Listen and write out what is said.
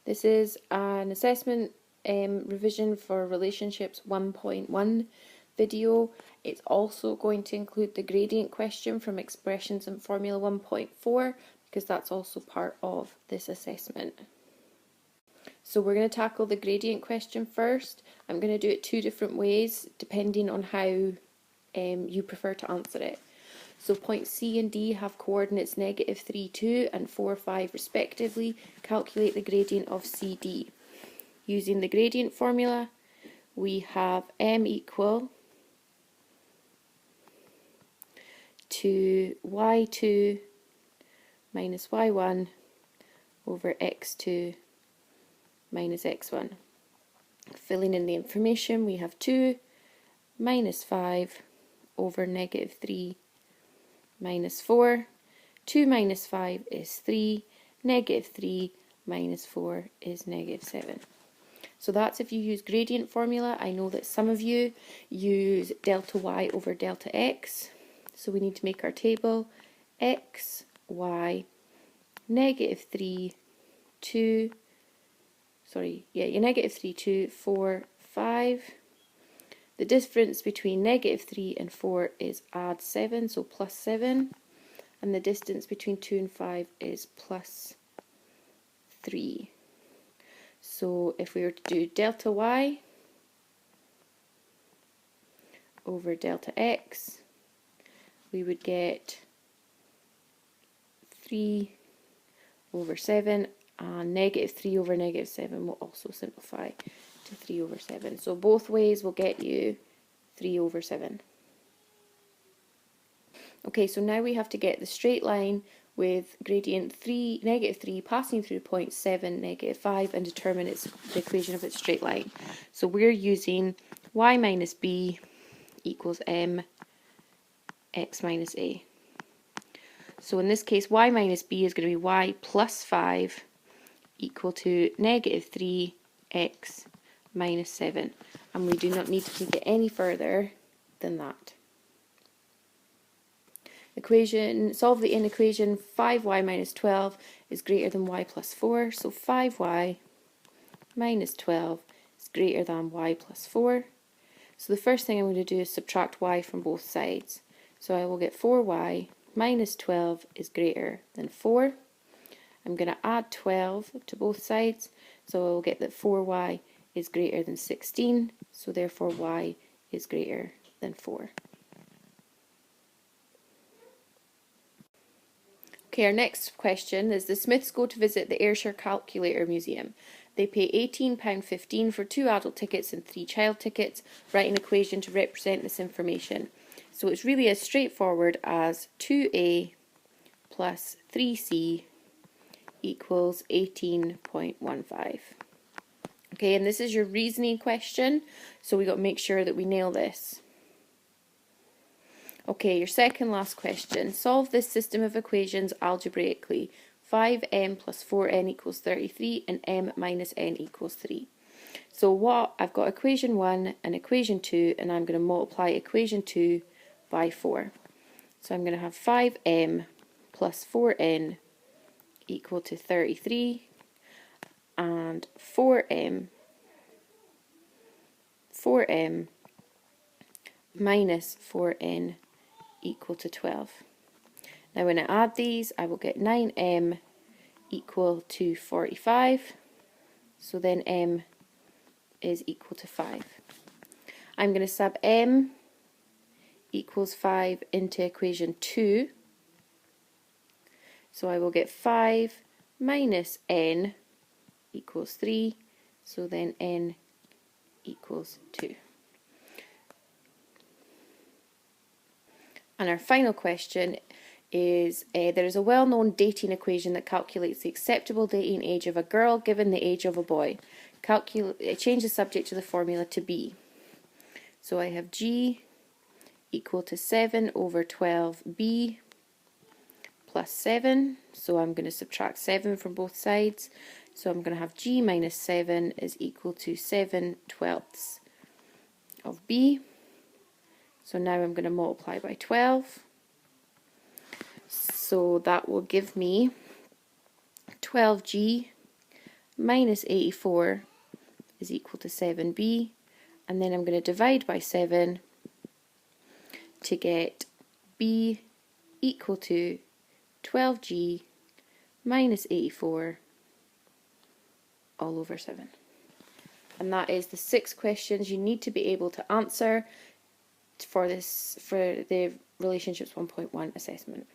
This is an assessment revision for Relationships 1.1 video. It's also going to include the gradient question from Expressions in Formula 1.4 because that's also part of this assessment. So we're going to tackle the gradient question first. I'm going to do it two different ways depending on how you prefer to answer it. So points C and D have coordinates -3, 2 and 4, 5 respectively. Calculate the gradient of CD. Using the gradient formula, we have m equal to y2 minus y1 over x2 minus x1. Filling in the information, we have 2 minus 5 over -3 minus 4. 2 minus 5 is 3. -3 minus 4 is -7. So that's if you use gradient formula. I know that some of you use delta y over delta x. So we need to make our table x, y, -3, 2, -3, 2, 4, 5. The difference between -3 and 4 is add 7, so plus 7. And the distance between 2 and 5 is plus 3. So if we were to do delta y over delta x, we would get 3 over 7, and -3 over -7 will also simplify to 3 over 7. So both ways will get you 3 over 7. Okay, so now we have to get the straight line with gradient -3 passing through point 7, -5 and determine the equation of its straight line. So we're using y minus b equals m x minus a. So in this case, y minus b is going to be y plus 5 equal to -3x minus 7. And we do not need to take it any further than that. Solve the inequation 5y minus 12 is greater than y plus 4. So 5y minus 12 is greater than y plus 4. So the first thing I'm going to do is subtract y from both sides. So I will get 4y minus 12 is greater than 4. I'm going to add 12 to both sides. So I will get that 4y is greater than 16. So therefore y is greater than 4. Okay, our next question is the Smiths go to visit the Ayrshire Calculator Museum. They pay £18.15 for 2 adult tickets and 3 child tickets. Write an equation to represent this information. So it's really as straightforward as 2a plus 3c equals 18.15. Okay, and this is your reasoning question, so we got to make sure that we nail this. Okay, your second last question. Solve this system of equations algebraically. 5m plus 4n equals 33 and m minus n equals 3. So I've got equation 1 and equation 2, and I'm going to multiply equation 2 by 4. So I'm going to have 5m plus 4n equal to 33 and 4m minus 4n equal to 12. Now when I add these, I will get 9m equal to 45. So then m is equal to 5. I'm going to sub m equals 5 into equation 2. So I will get 5 minus n equals 3. So then n equals 2. And our final question is, there is a well-known dating equation that calculates the acceptable dating age of a girl given the age of a boy. Change the subject to the formula to b. So I have g equal to 7 over 12b plus 7. So I'm going to subtract 7 from both sides. So I'm going to have g minus 7 is equal to 7/12 of b. So now I'm going to multiply by 12. So that will give me 12g minus 84 is equal to 7b, and then I'm going to divide by 7 to get b equal to 12g minus 84 all over 7. And that is the 6 questions you need to be able to answer for the Relationships 1.1 assessment.